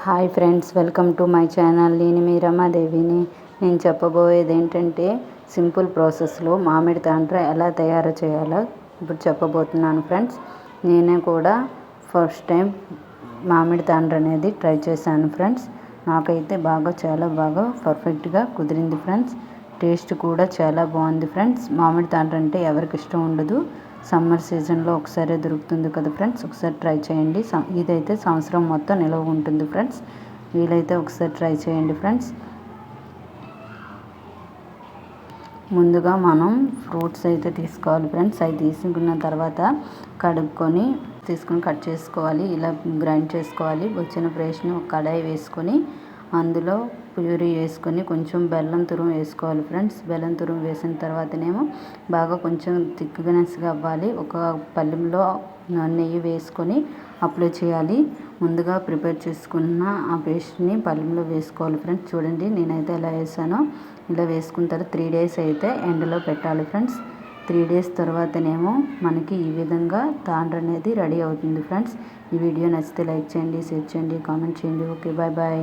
Hi friends, welcome to my channel. నేను మీ రమాదేవిని. నేను చెప్పబోయేది ఏంటంటే సింపుల్ ప్రాసెస్లో మామిడి తాండ్ర ఎలా తయారు చేయాలో ఇప్పుడు చెప్పబోతున్నాను ఫ్రెండ్స్. నేను కూడా ఫస్ట్ టైం మామిడి తాండ్ర అనేది ట్రై చేశాను ఫ్రెండ్స్. నాకైతే చాలా బాగా పర్ఫెక్ట్గా కుదిరింది ఫ్రెండ్స్. టేస్ట్ కూడా చాలా బాగుంది ఫ్రెండ్స్. మామిడి తాండ్ర అంటే ఎవరికి ఇష్టం ఉండదు. సమ్మర్ సీజన్లో ఒకసారి దొరుకుతుంది కదా ఫ్రెండ్స్, ఒకసారి ట్రై చేయండి. ఇదైతే సంవత్సరం మొత్తం నిల్వ ఉంటుంది ఫ్రెండ్స్. వీలైతే ఒకసారి ట్రై చేయండి ఫ్రెండ్స్. ముందుగా మనం ఫ్రూట్స్ అయితే తీసుకోవాలి ఫ్రెండ్స్. అవి తీసుకున్న తర్వాత కడుక్కొని కట్ చేసుకోవాలి. ఇలా గ్రైండ్ చేసుకోవాలి. వచ్చిన పేస్ట్ని ఒక కడాయి వేసుకొని అందులో ప్యూరీ వేసుకొని కొంచెం బెల్లం తురుము వేసుకోవాలి ఫ్రెండ్స్. బెల్లం తురుము వేసిన తర్వాతనేమో బాగా కొంచెం థిక్నెస్గా అవ్వాలి. ఒక పళ్ళెంలో నెయ్యి వేసుకొని అప్లై చేయాలి. ముందుగా ప్రిపేర్ చేసుకున్న ఆ పేస్ట్ని పళ్ళెంలో వేసుకోవాలి ఫ్రెండ్స్. చూడండి, నేనైతే ఎలా వేసానో ఇలా వేసుకున్న తర్వాత 3 days అయితే ఎండలో పెట్టాలి ఫ్రెండ్స్. 3 days తర్వాతనేమో మనకి ఈ విధంగా తాండ్ర అనేది రెడీ అవుతుంది ఫ్రెండ్స్. ఈ వీడియో నచ్చితే లైక్ చేయండి, షేర్ చేయండి, కామెంట్ చేయండి. Okay, bye bye.